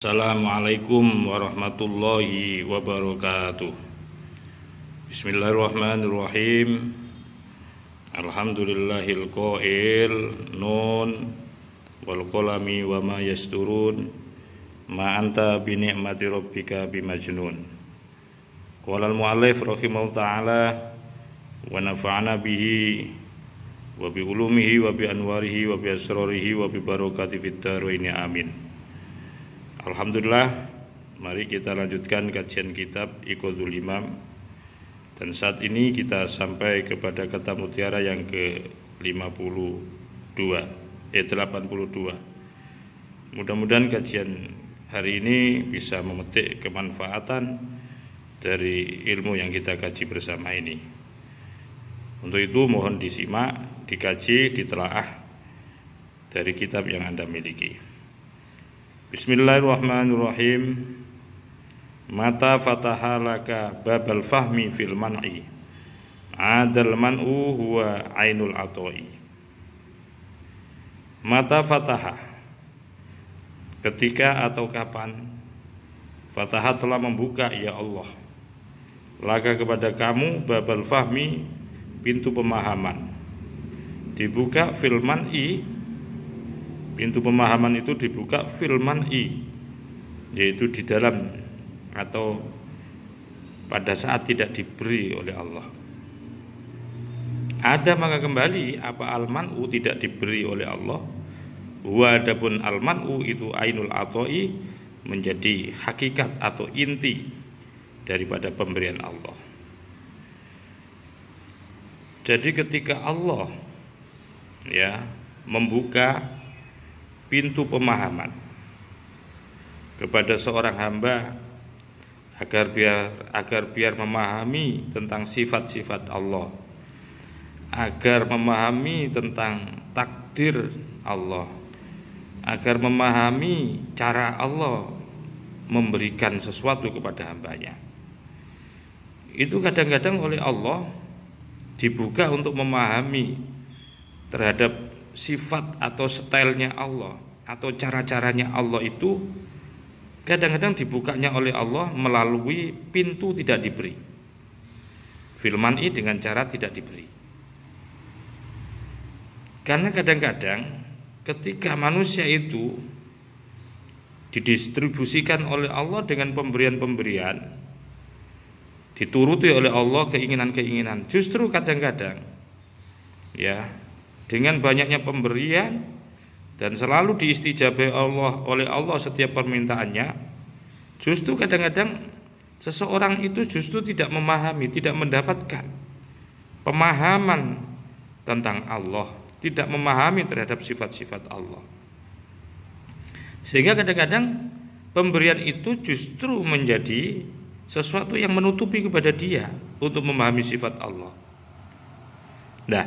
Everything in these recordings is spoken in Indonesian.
Assalamualaikum warahmatullahi wabarakatuh. Bismillahirrahmanirrahim. Alhamdulillahil qail nun wal qalami wa ma yasturun ma anta bi ni'mati rabbika bimajnun. Qala al muallif rahimahullah ta'ala wa nafa'ana bihi wa bi ulumihi wa bi anwarihi wa bi asrarihi wa bi barakati fid dharain amin. Alhamdulillah, mari kita lanjutkan kajian kitab Iqadhul Imam. Dan saat ini kita sampai kepada kata mutiara yang ke-82 82. Mudah-mudahan kajian hari ini bisa memetik kemanfaatan dari ilmu yang kita kaji bersama ini. Untuk itu mohon disimak, dikaji, ditelaah dari kitab yang Anda miliki. Bismillahirrahmanirrahim. Mata fataha laka babal fahmi fil man'i adal man'u huwa ainul atoi. Mata fataha, ketika atau kapan fataha telah membuka ya Allah laka kepada kamu babal fahmi, pintu pemahaman, dibuka fil man'i, pintu pemahaman itu dibuka fil man'i, yaitu di dalam atau pada saat tidak diberi oleh Allah. Ada maka kembali apa al-man'u tidak diberi oleh Allah. Wa adapun al-man'u itu ainul atoi, menjadi hakikat atau inti daripada pemberian Allah. Jadi ketika Allah membuka pintu pemahaman kepada seorang hamba agar biar memahami tentang sifat-sifat Allah, agar memahami tentang takdir Allah, agar memahami cara Allah memberikan sesuatu kepada hambanya. Itu kadang-kadang oleh Allah dibuka untuk memahami terhadap sifat atau stylenya Allah atau cara-caranya Allah itu kadang-kadang dibukanya oleh Allah melalui pintu tidak diberi. Fil man'i dengan cara tidak diberi. Karena kadang-kadang ketika manusia itu didistribusikan oleh Allah dengan pemberian-pemberian, dituruti oleh Allah keinginan-keinginan, justru kadang-kadang dengan banyaknya pemberian dan selalu diistijabai oleh Allah setiap permintaannya, justru kadang-kadang seseorang itu justru tidak memahami, tidak mendapatkan pemahaman tentang Allah, tidak memahami terhadap sifat-sifat Allah. Sehingga kadang-kadang pemberian itu justru menjadi sesuatu yang menutupi kepada dia untuk memahami sifat Allah. Nah,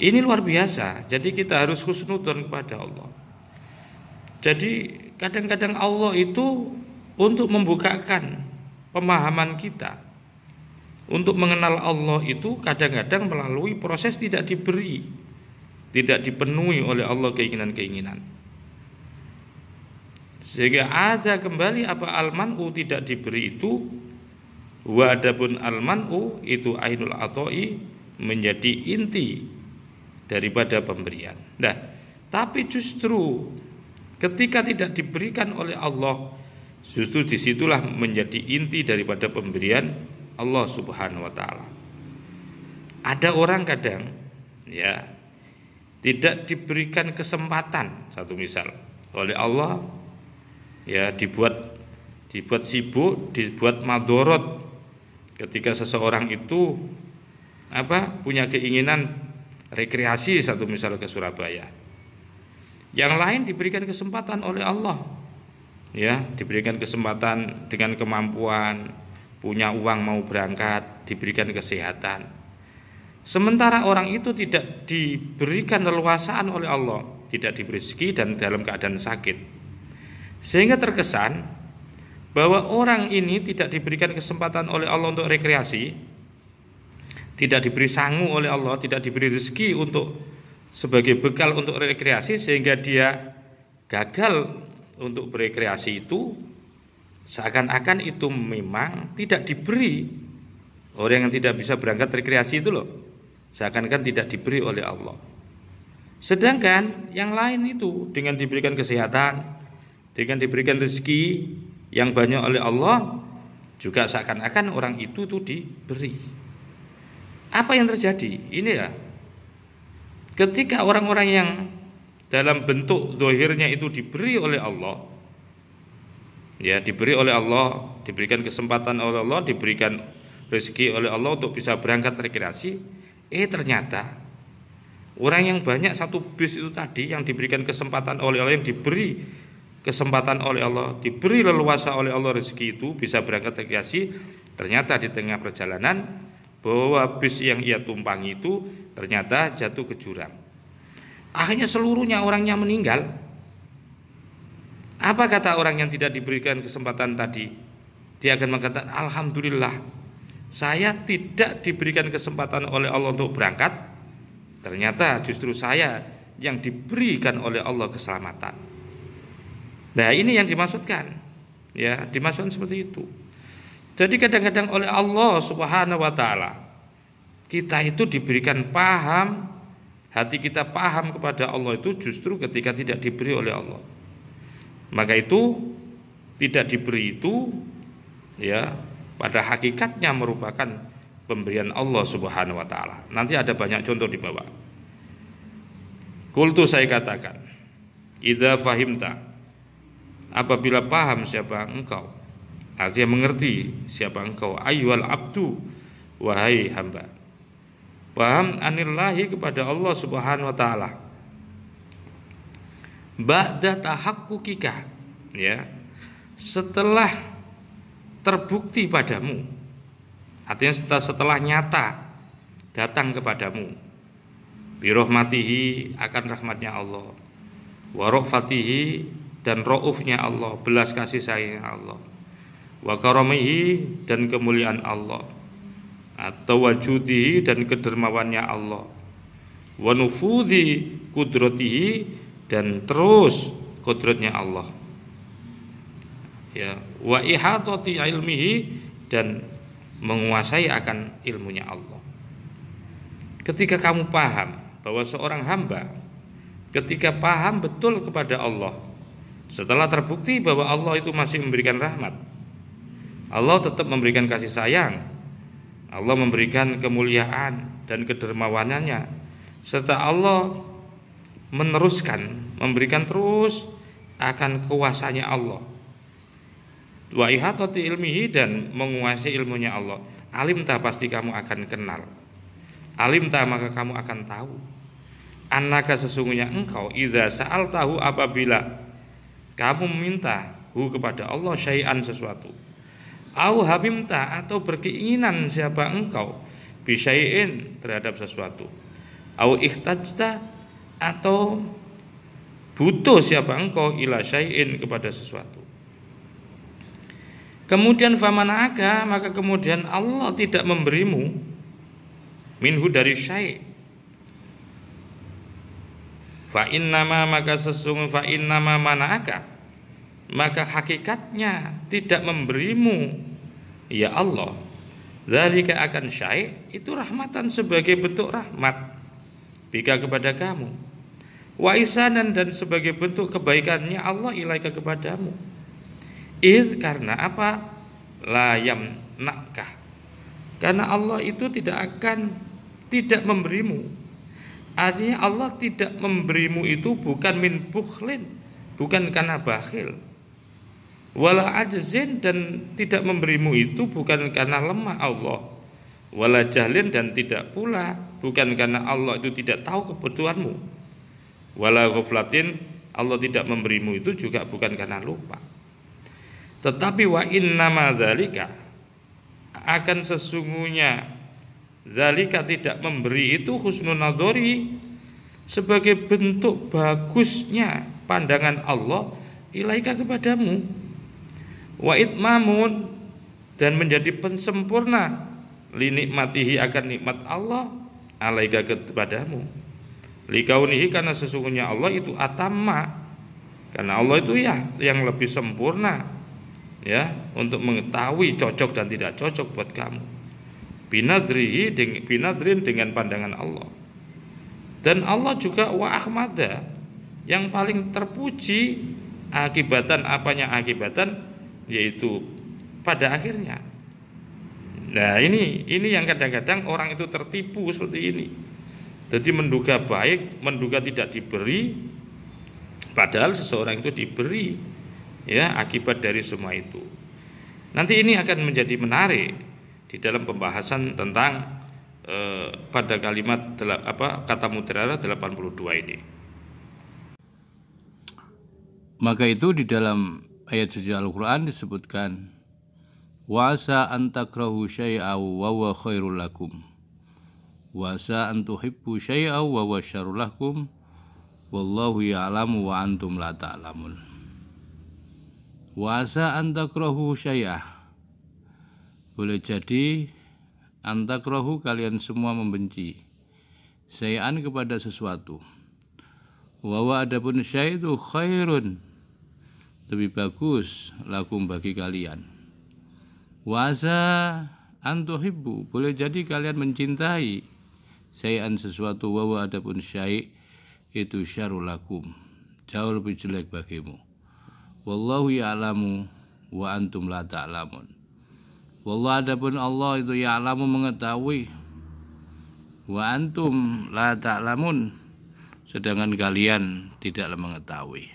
ini luar biasa. Jadi kita harus husnudzon kepada Allah. Jadi kadang-kadang Allah itu untuk membukakan pemahaman kita, untuk mengenal Allah itu kadang-kadang melalui proses tidak diberi, tidak dipenuhi oleh Allah keinginan-keinginan. Sehingga ada kembali apa al-man'u tidak diberi itu, wa adapun al-man'u itu ainul atoi, menjadi inti daripada pemberian. Nah, tapi justru ketika tidak diberikan oleh Allah, justru disitulah menjadi inti daripada pemberian Allah Subhanahu wa ta'ala. Ada orang kadang tidak diberikan kesempatan, satu misal oleh Allah, dibuat sibuk, dibuat madorot ketika seseorang itu punya keinginan rekreasi, satu misal ke Surabaya. Yang lain diberikan kesempatan oleh Allah, diberikan kesempatan dengan kemampuan, punya uang mau berangkat, diberikan kesehatan. Sementara orang itu tidak diberikan leluasaan oleh Allah, tidak diberi rezeki dan dalam keadaan sakit. Sehingga terkesan bahwa orang ini tidak diberikan kesempatan oleh Allah untuk rekreasi, tidak diberi sangu oleh Allah, tidak diberi rezeki untuk sebagai bekal untuk rekreasi, sehingga dia gagal untuk berekreasi itu seakan-akan itu memang tidak diberi. Orang yang tidak bisa berangkat rekreasi itu loh, seakan-akan tidak diberi oleh Allah. Sedangkan yang lain itu dengan diberikan kesehatan, dengan diberikan rezeki yang banyak oleh Allah, juga seakan-akan orang itu tuh diberi. Apa yang terjadi? Ini ya, ketika orang-orang yang dalam bentuk zahirnya itu diberi oleh Allah, ya diberi oleh Allah, diberikan kesempatan oleh Allah, diberikan rezeki oleh Allah untuk bisa berangkat rekreasi, ternyata orang yang banyak satu bis itu tadi yang diberikan kesempatan oleh Allah, yang diberi kesempatan oleh Allah, diberi leluasa oleh Allah rezeki itu bisa berangkat rekreasi, ternyata di tengah perjalanan bahwa bis yang ia tumpangi itu ternyata jatuh ke jurang. Akhirnya seluruhnya orangnya meninggal. Apa kata orang yang tidak diberikan kesempatan tadi? Dia akan mengatakan, alhamdulillah, saya tidak diberikan kesempatan oleh Allah untuk berangkat, ternyata justru saya yang diberikan oleh Allah keselamatan. Nah, ini yang dimaksudkan, ya, dimaksudkan seperti itu. Jadi kadang-kadang oleh Allah Subhanahu wa taala kita itu diberikan paham, hati kita paham kepada Allah itu justru ketika tidak diberi oleh Allah. Maka itu tidak diberi itu, ya, pada hakikatnya merupakan pemberian Allah Subhanahu wa taala. Nanti ada banyak contoh di bawah. Qultu, saya katakan, idza fahimta, apabila paham siapa engkau, artinya mengerti siapa engkau, ayyuhal abdu, wahai hamba, paham anillahi kepada Allah Subhanahu wa taala, ba'da tahaqqukika, ya, setelah terbukti padamu, artinya setelah nyata datang kepadamu, birahmatihi, akan rahmatnya Allah, wa ra'fatihi, dan ra'ufnya Allah, belas kasih sayang Allah, wa karamihi, dan kemuliaan Allah, atau wajudihi, dan kedermawannya Allah, wa nufudhi kudratihi, dan terus kudratnya Allah, ya, wa ihatati ilmihi, dan menguasai akan ilmunya Allah. Ketika kamu paham bahwa seorang hamba ketika paham betul kepada Allah, setelah terbukti bahwa Allah itu masih memberikan rahmat, Allah tetap memberikan kasih sayang, Allah memberikan kemuliaan dan kedermawanannya, serta Allah meneruskan memberikan terus akan kuasanya Allah, wa ihatati ilmihi, dan menguasai ilmunya Allah. Alimta, pasti kamu akan kenal. Alimta, maka kamu akan tahu. Annaka, sesungguhnya engkau, idza sa'altahu, apabila kamu meminta hu kepada Allah, syai'an, sesuatu, au habimta, atau berkeinginan siapa engkau, bisyai'in, terhadap sesuatu, au ihtajta, atau butuh siapa engkau, ila syai'in, kepada sesuatu. Kemudian famanaka, maka kemudian Allah tidak memberimu, minhu, dari syai', fa innama, maka sesungguhnya, fa innama manaka, maka hakikatnya tidak memberimu ya Allah, dzalika, akan syai', itu rahmatan, sebagai bentuk rahmat, bika, kepada kamu, wa ihsanan, dan sebagai bentuk kebaikannya Allah ilaika, kepadamu. Karena apa? La yamna'kah, karena Allah itu tidak memberimu. Artinya Allah tidak memberimu itu bukan min bukhlin, bukan karena bakhil, wala ajzin, dan tidak memberimu itu bukan karena lemah Allah, wala jahlin, dan tidak pula bukan karena Allah itu tidak tahu kebutuhanmu, wala ghaflatin, Allah tidak memberimu itu juga bukan karena lupa. Tetapi wa innama dzalika, akan sesungguhnya dzalika, tidak memberi itu, husnul nadhari, sebagai bentuk bagusnya pandangan Allah ilaika, kepadamu, wa itmamun, dan menjadi pensempurna li nikmatihi, akan nikmat Allah alaika, kepadamu, likaunihi, karena sesungguhnya Allah itu atamma, Karena Allah itu ya yang lebih sempurna ya untuk mengetahui cocok dan tidak cocok buat kamu. Binadrin dengan pandangan Allah. Dan Allah juga wa ahmada, yang paling terpuji akibatan yaitu pada akhirnya. Nah, ini yang kadang-kadang orang itu tertipu seperti ini. Jadi menduga baik, menduga tidak diberi, padahal seseorang itu diberi ya akibat dari semua itu. Nanti ini akan menjadi menarik di dalam pembahasan tentang pada kalimat kata mutiara 82 ini. Maka itu di dalam ayat suci Al-Qur'an disebutkan wa asa an takrahu syai'a wa huwa khairul lakum wa asa an tuhibbu syai'a wa huwa syarrul lakum wallahu ya'lamu wa antum la ta'lamun. Wa asa an takrahu syai'a, boleh jadi an takrahu kalian semua membenci syai'an kepada sesuatu, wa huwa adapun syai' itu khairun, lebih bagus, lakum bagi kalian. Wa asa an tuhibbu, boleh jadi kalian mencintai syai'an sesuatu, wa huwa adapun syai' itu syarrul lakum, jauh lebih jelek bagimu. Wallahu ya'lamu wa antum la ta'lamun. Wallahu adapun Allah itu ya'lamu mengetahui, wa antum la ta'lamun sedangkan kalian tidaklah mengetahui.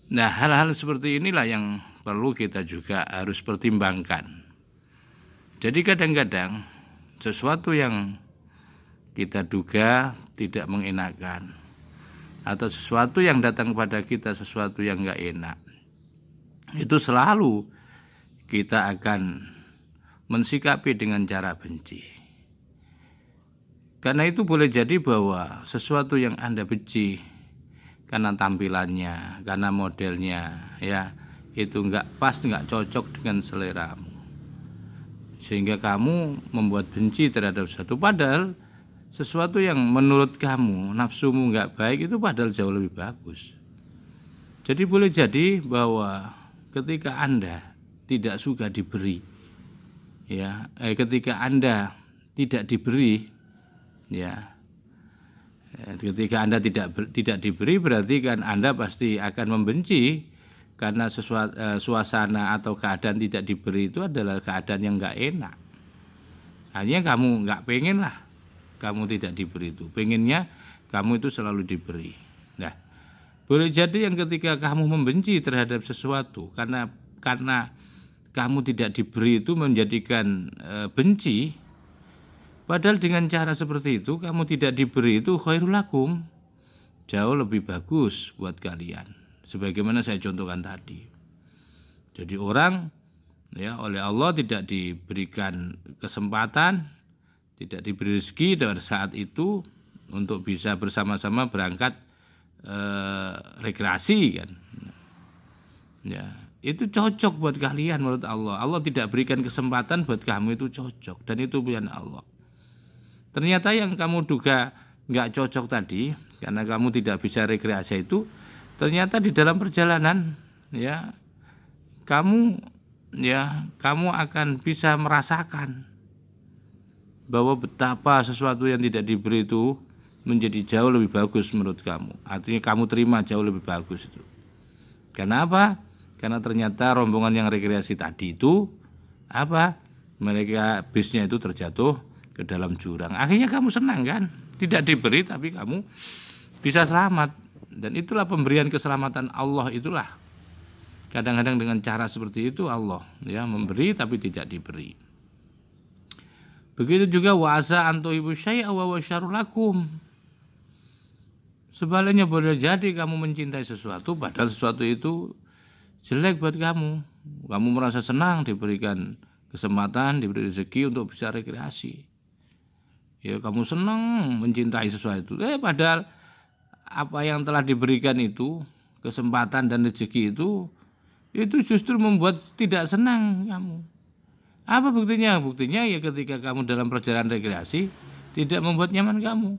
Nah, hal-hal seperti inilah yang perlu kita juga harus pertimbangkan. Jadi kadang-kadang sesuatu yang kita duga tidak mengenakan, atau sesuatu yang datang kepada kita sesuatu yang enggak enak, itu selalu kita akan mensikapi dengan cara benci. Karena itu boleh jadi bahwa sesuatu yang Anda benci karena tampilannya, karena modelnya, ya itu enggak pas, enggak cocok dengan seleramu, sehingga kamu membuat benci terhadap sesuatu, padahal sesuatu yang menurut kamu nafsumu enggak baik itu padahal jauh lebih bagus. Jadi boleh jadi bahwa ketika Anda tidak suka diberi, ya, ketika Anda tidak diberi, ya, ketika Anda tidak diberi berarti kan Anda pasti akan membenci, karena suasana atau keadaan tidak diberi itu adalah keadaan yang enggak enak. Hanya kamu enggak pengen lah kamu tidak diberi itu, pengennya kamu itu selalu diberi. Nah, boleh jadi yang ketika kamu membenci terhadap sesuatu karena kamu tidak diberi itu menjadikan benci, padahal dengan cara seperti itu kamu tidak diberi itu khairul lakum, jauh lebih bagus buat kalian. Sebagaimana saya contohkan tadi. Jadi orang ya oleh Allah tidak diberikan kesempatan, tidak diberi rezeki pada saat itu untuk bisa bersama-sama berangkat rekreasi kan. Ya, itu cocok buat kalian menurut Allah. Allah tidak berikan kesempatan buat kamu, itu cocok dan itu pilihan Allah. Ternyata yang kamu duga nggak cocok tadi karena kamu tidak bisa rekreasi itu, ternyata di dalam perjalanan ya kamu akan bisa merasakan bahwa betapa sesuatu yang tidak diberi itu menjadi jauh lebih bagus menurut kamu. Artinya kamu terima jauh lebih bagus itu. Kenapa? Karena ternyata rombongan yang rekreasi tadi itu mereka bisnya itu terjatuh ke dalam jurang. Akhirnya kamu senang kan? Tidak diberi tapi kamu bisa selamat. Dan itulah pemberian keselamatan Allah itulah. Kadang-kadang dengan cara seperti itu Allah ya memberi tapi tidak diberi. Begitu juga wa asa an tuhibbu syai'a wa huwa syarrul lakum. Sebaliknya boleh jadi kamu mencintai sesuatu padahal sesuatu itu jelek buat kamu. Kamu merasa senang diberikan kesempatan, diberi rezeki untuk bisa rekreasi. Ya kamu senang mencintai sesuatu. Padahal apa yang telah diberikan itu, kesempatan dan rezeki itu justru membuat tidak senang kamu. Apa buktinya? Buktinya ya ketika kamu dalam perjalanan rekreasi tidak membuat nyaman kamu.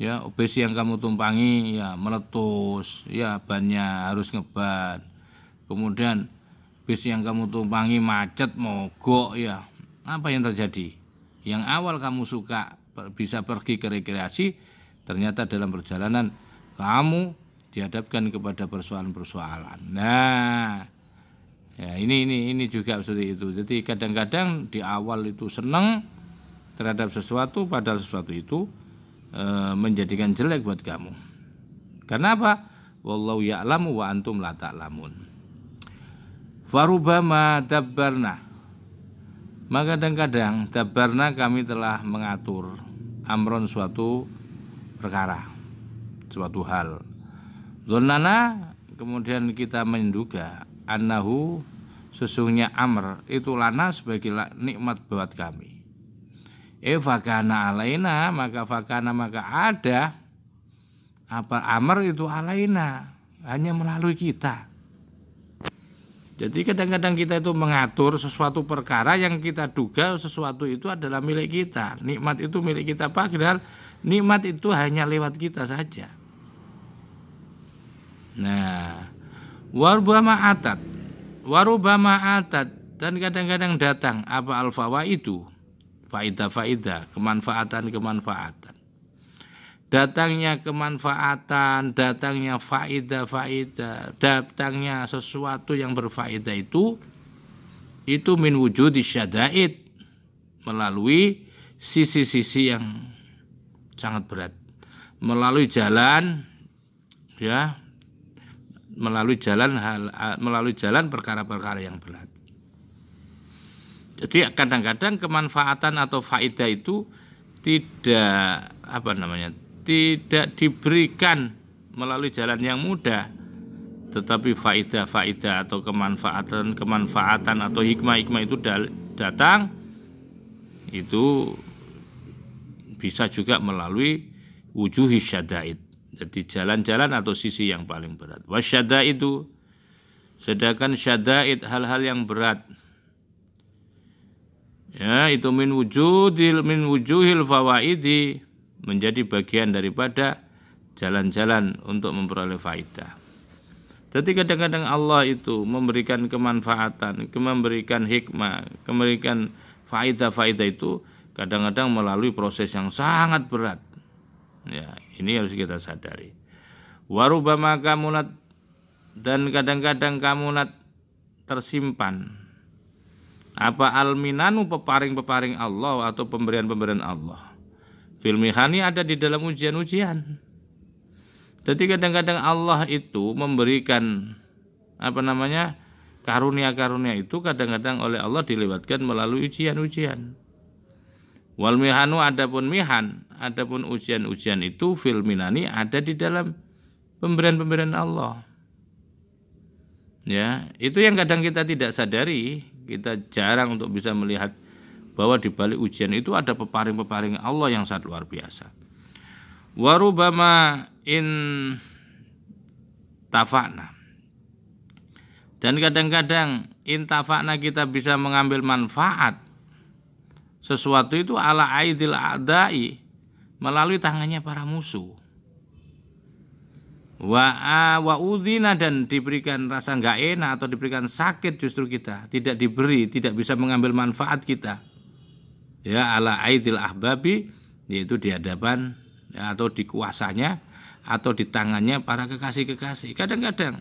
Ya, bis yang kamu tumpangi ya meletus, ya bannya harus ngeban. Kemudian bis yang kamu tumpangi macet, mogok, ya. Apa yang terjadi? Yang awal kamu suka bisa pergi ke rekreasi, ternyata dalam perjalanan kamu dihadapkan kepada persoalan-persoalan. Nah, ya ini juga seperti itu. Jadi kadang-kadang di awal itu senang terhadap sesuatu, padahal sesuatu itu menjadikan jelek buat kamu. Karena apa? Wallahu ya'lamu wa antum la ta'lamun. Farubama dabbarna. Maka kadang-kadang dabbarna kami telah mengatur amron suatu perkara, suatu hal. Dzannana, kemudian kita menduga annahu, sesungguhnya amr itu lana sebagai nikmat buat kami. Fakana alaina, maka ada apa amr itu alaina, hanya melalui kita. Jadi kadang-kadang kita itu mengatur sesuatu perkara yang kita duga sesuatu itu adalah milik kita, nikmat itu milik kita, padahal nikmat itu hanya lewat kita saja. Nah, warubama atat, dan kadang-kadang datang apa alfawa itu, faidah, kemanfaatan. Datangnya kemanfaatan, datangnya faidah, datangnya sesuatu yang berfaedah itu min wujudi syada'id, melalui sisi-sisi yang sangat berat, melalui jalan perkara-perkara yang berat. Jadi kadang-kadang kemanfaatan atau faedah itu tidak tidak diberikan melalui jalan yang mudah, tetapi faedah atau kemanfaatan atau hikmah itu datang itu bisa juga melalui wujuhi syada'id. Jadi jalan-jalan atau sisi yang paling berat. Wasyada itu, sedangkan syada'id hal-hal yang berat, ya itu min wujuhil fawaidi, menjadi bagian daripada jalan-jalan untuk memperoleh faidah. Jadi kadang-kadang Allah itu memberikan kemanfaatan, memberikan hikmah, memberikan faidah itu kadang-kadang melalui proses yang sangat berat. Ya, ini harus kita sadari. Warubama kamunat, dan kadang-kadang kamunat tersimpan apa alminanu, peparing-peparing Allah atau pemberian-pemberian Allah. Filmihani, ada di dalam ujian-ujian. Jadi kadang-kadang Allah itu memberikan karunia-karunia itu kadang-kadang oleh Allah dilewatkan melalui ujian-ujian. Wal mihanu, adapun ujian-ujian itu filminani, ada di dalam pemberian-pemberian Allah. Ya, itu yang kadang kita tidak sadari, kita jarang untuk bisa melihat bahwa di balik ujian itu ada peparing-peparing Allah yang sangat luar biasa. Warubama in tafa'na, dan kadang-kadang in tafa'na kita bisa mengambil manfaat sesuatu itu ala aidil a'dai, melalui tangannya para musuh. Wa udhina, dan diberikan rasa enggak enak atau diberikan sakit justru kita tidak bisa mengambil manfaat kita. Ya, ala aidil ahbabi, yaitu di hadapan atau di kuasanya atau di tangannya para kekasih-kekasih. Kadang-kadang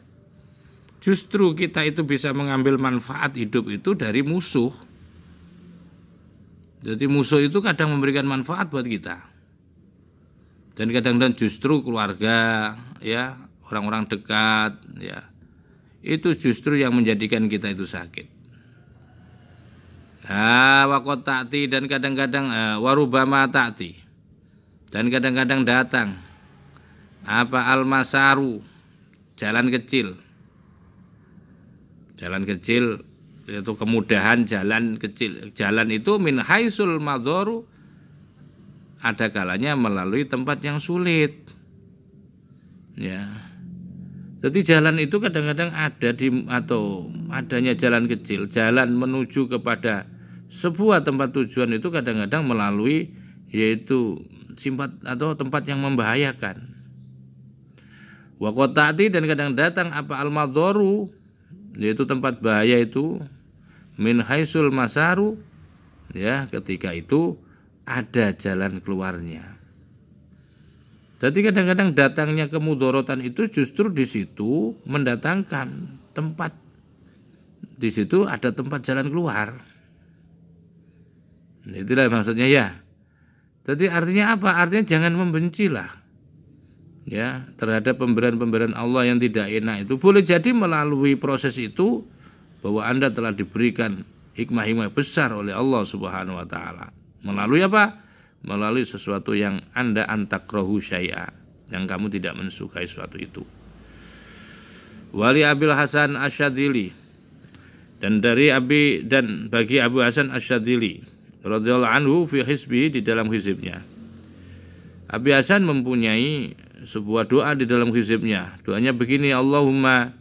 justru kita itu bisa mengambil manfaat hidup itu dari musuh. Jadi musuh itu kadang memberikan manfaat buat kita. Dan kadang-kadang justru keluarga, ya, orang-orang dekat, ya, itu justru yang menjadikan kita itu sakit. Wakot ta'ti, dan kadang-kadang warubama ta'ti, dan kadang-kadang datang apa almasaru, jalan kecil yaitu kemudahan jalan kecil. Jalan itu min haisul madharu, ada kalanya melalui tempat yang sulit. Ya. Jadi jalan itu kadang-kadang adanya jalan kecil, jalan menuju kepada sebuah tempat tujuan itu kadang-kadang melalui yaitu tempat yang membahayakan. Wa qad ta'ti, dan kadang datang apa al-madharu, yaitu tempat bahaya itu, min haisul masaru, ya, ketika itu ada jalan keluarnya. Jadi kadang-kadang datangnya kemudorotan itu justru di situ mendatangkan tempat, di situ ada tempat jalan keluar. Itulah maksudnya ya. Jadi artinya apa? Artinya jangan membencilah, ya, terhadap pemberian-pemberian Allah yang tidak enak itu. Boleh jadi melalui proses itu bahwa Anda telah diberikan hikmah-hikmah besar oleh Allah Subhanahu wa taala. Melalui apa? Melalui sesuatu yang Anda antakrahu syai'a, yang kamu tidak mensukai sesuatu itu. Wali Abil Hasan Asyadzili, dan bagi Abu Hasan Asyadzili radhiyallahu anhu fi hizbi, di dalam hizibnya. Abi Hasan mempunyai sebuah doa di dalam hizibnya. Doanya begini, Allahumma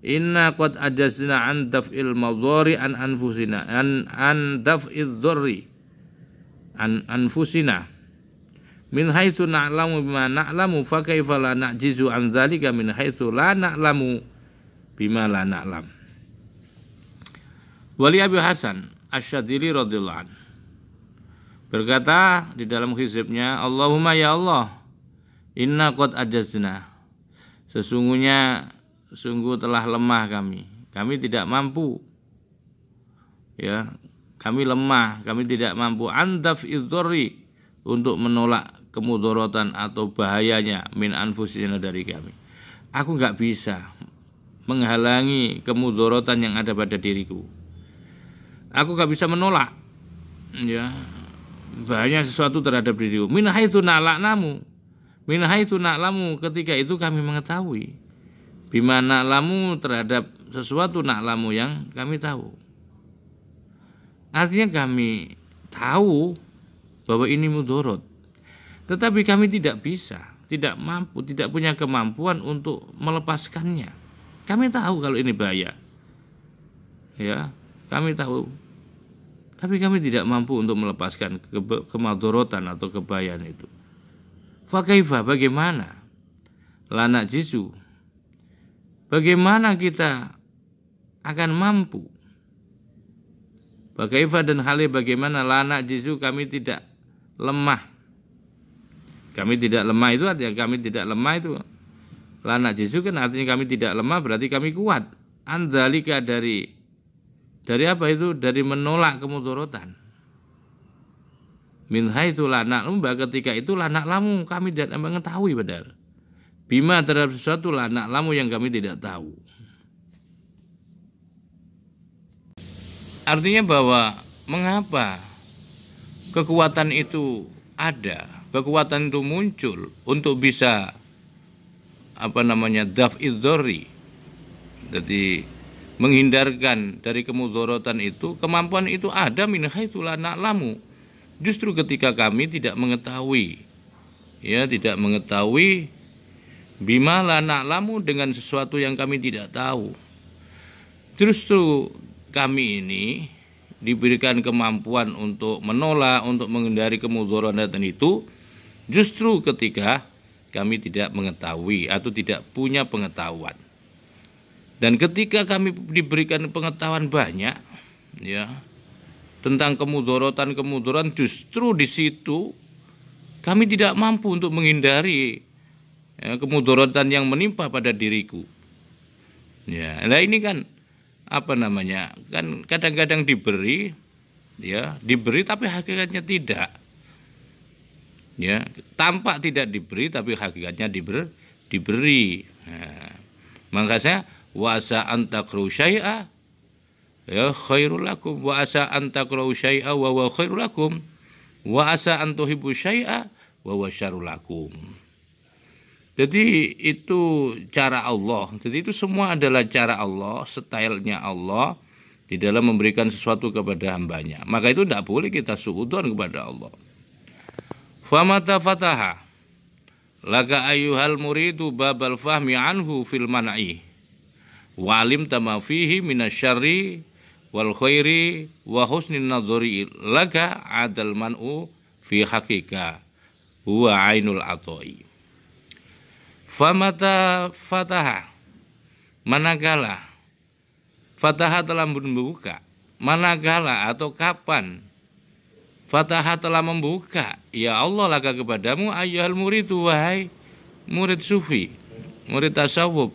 inna qad ajazna an daf'il madhari an anfusina an daf'idh dharri an anfusina min haitsu na'lamu bima na'lamu fa kaifa la na'jizu an dzalika min haitsu la na'lamu bima la na'lam. Wali Abi Hasan Asyadzili radhiyallahu anhu berkata di dalam hizibnya, Allahumma ya Allah, inna qad ajazna, sungguh telah lemah kami tidak mampu, ya, kami lemah, kami tidak mampu andaf idzori, untuk menolak kemudorotan atau bahayanya min anfusina, dari kami. Aku enggak bisa menghalangi kemudorotan yang ada pada diriku. Aku enggak bisa menolak, ya, bahaya sesuatu terhadap diriku. Min haitsu na'lamu, ketika itu kami mengetahui. Bima na'lamu, terhadap sesuatu na'lamu yang kami tahu. Artinya kami tahu bahwa ini mudorot, tetapi kami tidak bisa, tidak mampu, tidak punya kemampuan untuk melepaskannya. Kami tahu kalau ini bahaya, ya, kami tahu, tapi kami tidak mampu untuk melepaskan kemadorotan atau kebahayan itu. Fa kaifa, bagaimana? Lana jisu, bagaimana kita akan mampu? Bagaimana dan halnya bagaimana lana jisu, kami tidak lemah. Kami tidak lemah itu artinya kami tidak lemah itu. Lana jisu kan artinya kami tidak lemah, berarti kami kuat. Andalika, dari apa itu? Dari menolak kemudorotan. Min haitsu la na'lamu, ketika itu la na'lamu, kami tidak mengetahui padahal. Bima, terhadap sesuatu la na'lamu yang kami tidak tahu. Artinya bahwa mengapa kekuatan itu ada, kekuatan itu muncul untuk bisa daf'idh dzarri, jadi menghindarkan dari kemudorotan itu. Kemampuan itu ada min haitsu la na'lamu, justru ketika kami tidak mengetahui, ya, tidak mengetahui bima la na'lamu, dengan sesuatu yang kami tidak tahu. Justru kami ini diberikan kemampuan untuk menolak, untuk menghindari kemudorotan itu, justru ketika kami tidak mengetahui atau tidak punya pengetahuan. Dan ketika kami diberikan pengetahuan banyak, ya, tentang kemudorotan, justru di situ kami tidak mampu untuk menghindari, ya, kemudorotan yang menimpa pada diriku. Ya, nah ini kan kan kadang-kadang diberi, ya, diberi tapi hakikatnya tidak, ya, tampak tidak diberi tapi hakikatnya diberi. Nah, makanya wasa antakru syai'a, ya, khairul lakum, wa asa antakrahu syai'a wa huwa khairul lakum, wa asa antuhibbu syai'a wa huwa syarrul lakum. Jadi itu cara Allah. Jadi itu semua adalah cara Allah, stylenya Allah di dalam memberikan sesuatu kepada hambanya. Maka itu tidak boleh kita suudzon kepada Allah. Famata fataha laka ayyuhal muridu babal fahmi anhu fil man'i wa alim tama fihi minasyarri wal khairi wa husnin nadhari laka adal man'u fi haqiqa huwa ainul atoi. Famata fataha, manakala fataha telah membuka, manakala atau kapan fataha telah membuka, ya Allah laka kepadamu ayyuhal muridu, wahai murid sufi, murid tasawuf.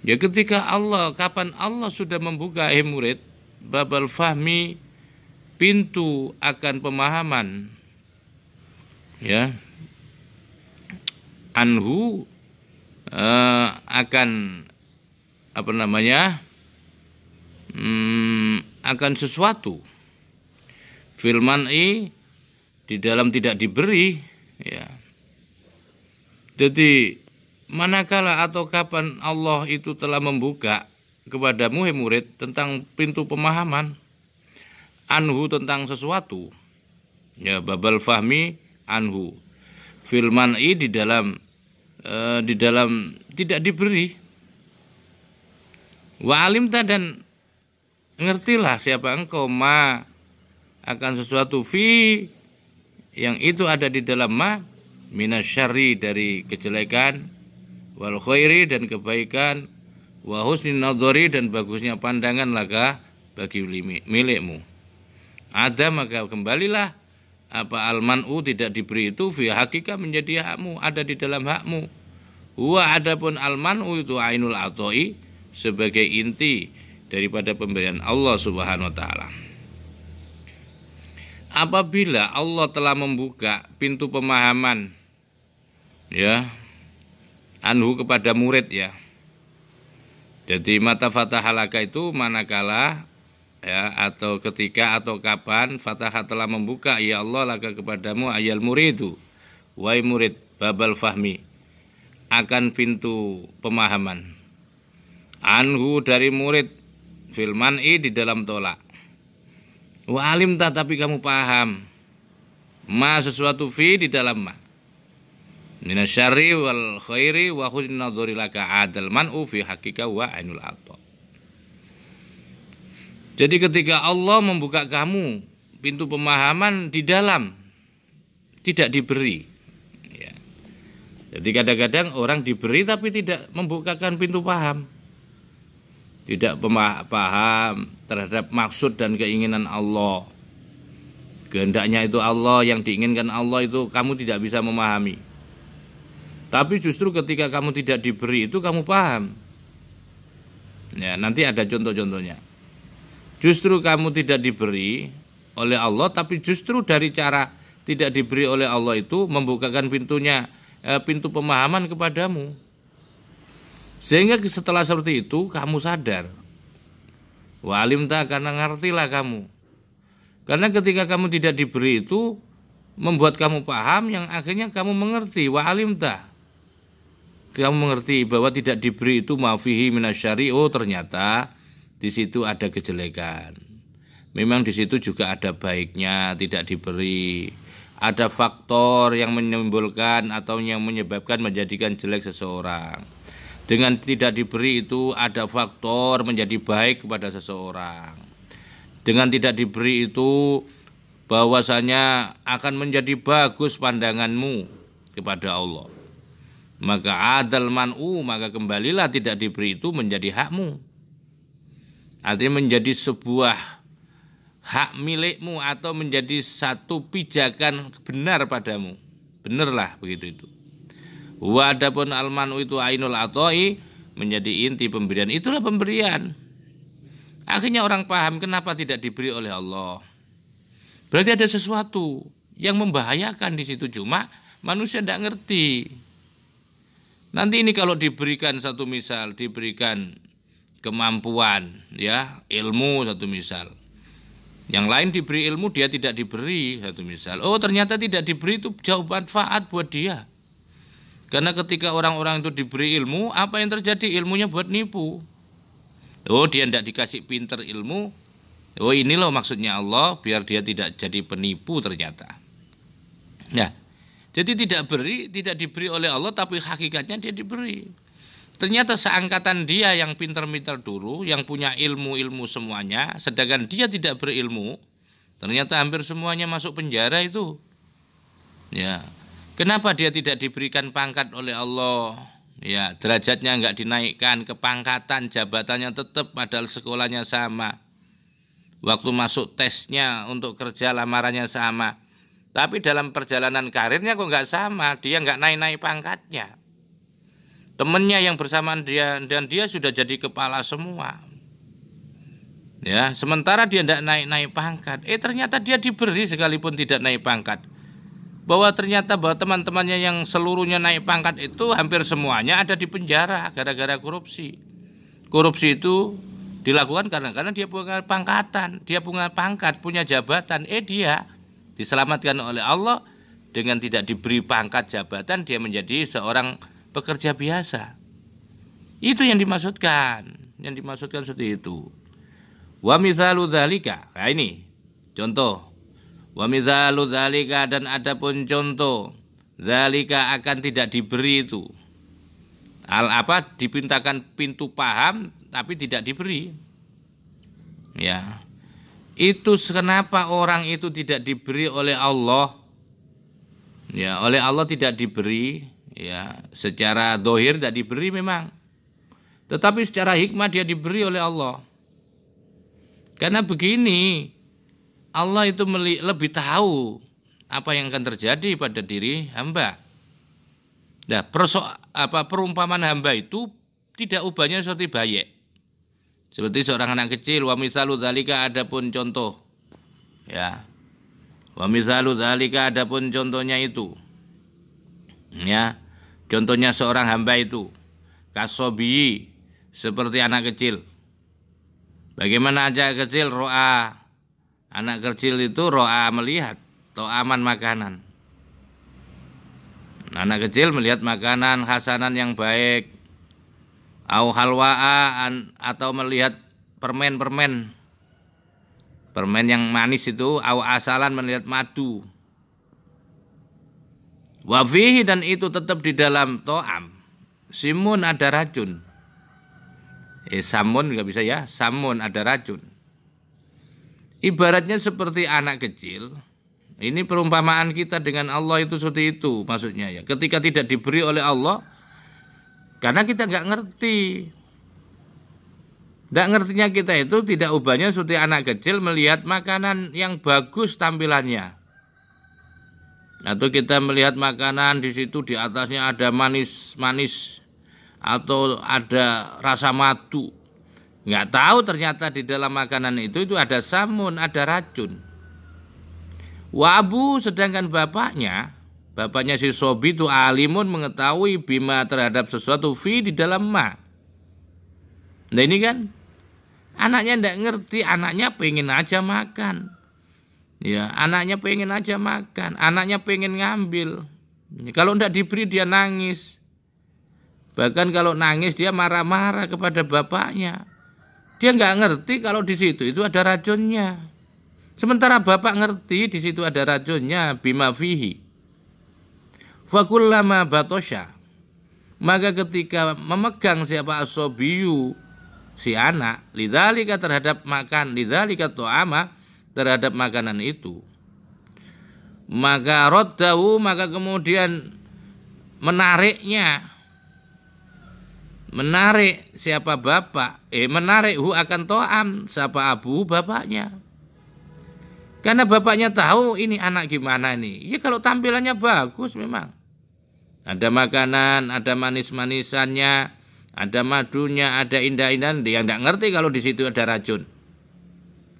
Ya ketika Allah, kapan Allah sudah membuka murid babal fahmi, pintu akan pemahaman, ya, anhu, akan apa namanya, akan sesuatu, filman'i, di dalam tidak diberi, ya. Jadi manakala atau kapan Allah itu telah membuka kepadamu murid tentang pintu pemahaman, anhu, tentang sesuatu, ya, babal fahmi anhu, filman'i, di dalam tidak diberi, wa alimta, dan ngertilah siapa engkau, ma, akan sesuatu, fi, yang itu ada di dalam ma, minasyarri, dari kejelekan, wal khairi, dan kebaikan, wa husnin nadhari, dan bagusnya pandangan laka bagi milikmu. Ada maka kembalilah apa almanu, tidak diberi itu, fi hakika menjadi hakmu, ada di dalam hakmu. Huwa, adapun almanu itu ainul atoi, sebagai inti daripada pemberian Allah Subhanahu wa taala. Apabila Allah telah membuka pintu pemahaman, ya, anhu, kepada murid, ya. Jadi mata fatahalaka itu manakala, ya, atau ketika atau kapan fataha telah membuka, ya Allah laka kepadamu ayal muridu, wahai murid, babal fahmi, akan pintu pemahaman, anhu, dari murid, filman'i, di dalam tolak, wa alimta, tapi kamu paham, ma, sesuatu, fi, di dalam ma, minasyarri wal khairi wa husnin nadhari laka adal man'u fi hakika wa ainul atha. Jadi ketika Allah membuka kamu pintu pemahaman di dalam, tidak diberi, ya. Jadi kadang-kadang orang diberi tapi tidak membukakan pintu paham, tidak paham terhadap maksud dan keinginan Allah. Kehendaknya itu Allah, yang diinginkan Allah itu kamu tidak bisa memahami. Tapi justru ketika kamu tidak diberi itu kamu paham. Ya, nanti ada contoh-contohnya. Justru kamu tidak diberi oleh Allah, tapi justru dari cara tidak diberi oleh Allah itu membukakan pintu pemahaman kepadamu. Sehingga setelah seperti itu kamu sadar, wa alimta, karena ngertilah kamu. Karena ketika kamu tidak diberi itu membuat kamu paham, yang akhirnya kamu mengerti, wa alimta, kamu mengerti bahwa tidak diberi itu mafihi minasyari, oh ternyata di situ ada kejelekan. Memang di situ juga ada baiknya tidak diberi. Ada faktor yang menimbulkan atau yang menyebabkan menjadikan jelek seseorang. Dengan tidak diberi itu ada faktor menjadi baik kepada seseorang. Dengan tidak diberi itu bahwasanya akan menjadi bagus pandanganmu kepada Allah. Maka adal man'u, maka kembalilah tidak diberi itu menjadi hakmu. Artinya menjadi sebuah hak milikmu atau menjadi satu pijakan benar padamu. Benarlah begitu itu. Wa adapun almanu itu ainul atoi, menjadi inti pemberian. Itulah pemberian. Akhirnya orang paham kenapa tidak diberi oleh Allah. Berarti ada sesuatu yang membahayakan di situ, cuma manusia tidak ngerti. Nanti ini kalau diberikan satu misal, diberikan kemampuan, ya, ilmu satu misal. Yang lain diberi ilmu, dia tidak diberi satu misal. Oh ternyata tidak diberi itu jauh manfaat buat dia. Karena ketika orang-orang itu diberi ilmu, apa yang terjadi? Ilmunya buat nipu. Oh dia tidak dikasih pinter ilmu. Oh ini loh maksudnya Allah, biar dia tidak jadi penipu ternyata. Nah, jadi tidak diberi oleh Allah, tapi hakikatnya dia diberi. Ternyata seangkatan dia yang pinter-pinter dulu, yang punya ilmu-ilmu semuanya, sedangkan dia tidak berilmu, ternyata hampir semuanya masuk penjara itu. Ya. Kenapa dia tidak diberikan pangkat oleh Allah? Ya, derajatnya enggak dinaikkan, kepangkatan, jabatannya tetap padahal sekolahnya sama. Waktu masuk tesnya untuk kerja lamarannya sama. Tapi dalam perjalanan karirnya kok enggak sama, dia enggak naik-naik pangkatnya. Temennya yang bersamaan dia dan dia sudah jadi kepala semua. Ya, sementara dia enggak naik-naik pangkat. Ternyata dia diberi sekalipun tidak naik pangkat. Bahwa ternyata bahwa teman-temannya yang seluruhnya naik pangkat itu hampir semuanya ada di penjara gara-gara korupsi. Korupsi itu dilakukan karena dia punya pangkatan, dia punya pangkat, punya jabatan. Dia diselamatkan oleh Allah dengan tidak diberi pangkat jabatan, dia menjadi seorang pekerja biasa. Itu yang dimaksudkan seperti itu. Wa mithalu dzalika. Nah ini contoh. Wa mithalu dzalika, dan adapun contoh dzalika akan tidak diberi itu. Dipintakan pintu paham tapi tidak diberi. Ya. Itu kenapa orang itu tidak diberi oleh Allah? Ya, oleh Allah tidak diberi, ya, secara zahir tidak diberi memang. Tetapi secara hikmah dia diberi oleh Allah. Karena begini, Allah itu lebih tahu apa yang akan terjadi pada diri hamba. Nah, perumpamaan hamba itu tidak ubahnya seperti bayek. Seperti seorang anak kecil, wa mithalu dzalika, adapun contoh. Ya. Wa mithalu dzalika, adapun contohnya itu. Ya. Contohnya seorang hamba itu kasobi, seperti anak kecil. Bagaimana anak kecil ro'a? Anak kecil itu ro'a melihat to'aman makanan. Anak kecil melihat makanan hasanan yang baik, au halwa'a, atau melihat permen yang manis itu, au asalan, melihat madu. Wa fihi, dan itu tetap di dalam to'am, simun, ada racun. Samun nggak bisa ya, samun, ada racun. Ibaratnya seperti anak kecil. Ini perumpamaan kita dengan Allah itu seperti itu maksudnya ya. Ketika tidak diberi oleh Allah, karena kita nggak ngerti. Nggak ngertinya kita itu tidak ubahnya seperti anak kecil melihat makanan yang bagus tampilannya. Atau kita melihat makanan di situ di atasnya ada manis-manis atau ada rasa madu. Nggak tahu ternyata di dalam makanan itu ada samun, ada racun. Wabu, sedangkan bapaknya si Sobi itu alimun, mengetahui bima, terhadap sesuatu fi, di dalam ma. Nah ini kan anaknya nggak ngerti, anaknya pengen aja makan. Ya, anaknya pengen aja makan, anaknya pengen ngambil. Kalau nggak diberi dia nangis. Bahkan kalau nangis dia marah-marah kepada bapaknya. Dia nggak ngerti kalau di situ itu ada racunnya. Sementara bapak ngerti di situ ada racunnya, bima fihi. Fakullama batosha, maka ketika memegang siapa asobiyu, si anak, lidzalika, terhadap makan, lidzalika to'ama, terhadap makanan itu, maka roddahu, maka kemudian menarik siapa bapak, menarik hu akan to'am, siapa abu, bapaknya. Karena bapaknya tahu ini anak gimana nih. Ya kalau tampilannya bagus memang. Ada makanan, ada manis-manisannya, ada madunya, ada indah-indahan. Dia nggak ngerti kalau di situ ada racun.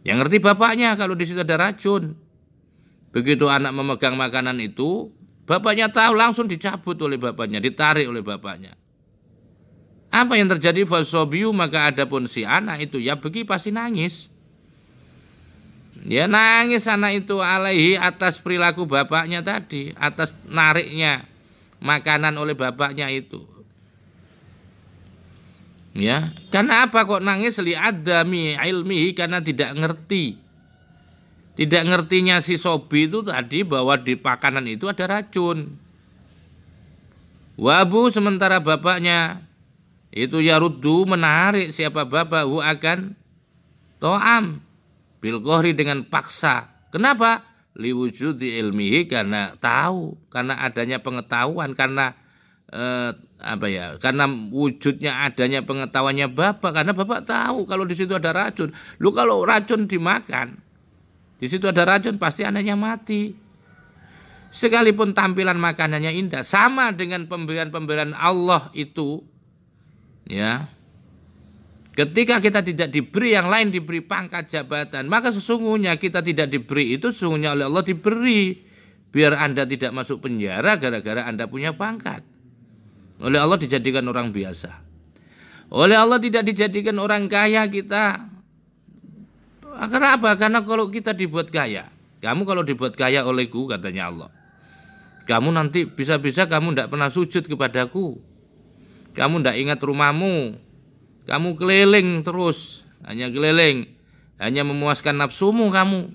Yang ngerti bapaknya kalau di situ ada racun. Begitu anak memegang makanan itu, bapaknya tahu, langsung dicabut oleh bapaknya, ditarik oleh bapaknya. Apa yang terjadi? Fasobiu, maka adapun si anak itu ya begi pasti nangis. Dia nangis anak itu alaihi, atas perilaku bapaknya tadi, atas nariknya makanan oleh bapaknya itu. Ya, karena apa kok nangis? Li'adami ilmihi, karena tidak ngerti. Tidak ngertinya si Sobi itu tadi bahwa di makanan itu ada racun. Wabu, sementara bapaknya itu yaruddu, menarik siapa bapak hu akan to'am bil kohri, dengan paksa. Kenapa? liwujudi ilmihi, karena tahu, karena adanya pengetahuan, karena karena wujudnya adanya pengetahuannya Bapak, karena Bapak tahu kalau di situ ada racun. Lu kalau racun dimakan, di situ ada racun, pasti anaknya mati. Sekalipun tampilan makanannya indah, sama dengan pemberian-pemberian Allah itu, ya. Ketika kita tidak diberi, yang lain diberi pangkat jabatan, maka sesungguhnya kita tidak diberi itu sesungguhnya oleh Allah diberi, biar Anda tidak masuk penjara gara-gara Anda punya pangkat. Oleh Allah dijadikan orang biasa. Oleh Allah tidak dijadikan orang kaya kita. Kenapa? Karena kalau kita dibuat kaya, kamu kalau dibuat kaya olehku, katanya Allah, kamu nanti bisa-bisa kamu tidak pernah sujud kepadaku, kamu tidak ingat rumahmu, kamu keliling terus, hanya keliling, hanya memuaskan nafsumu kamu,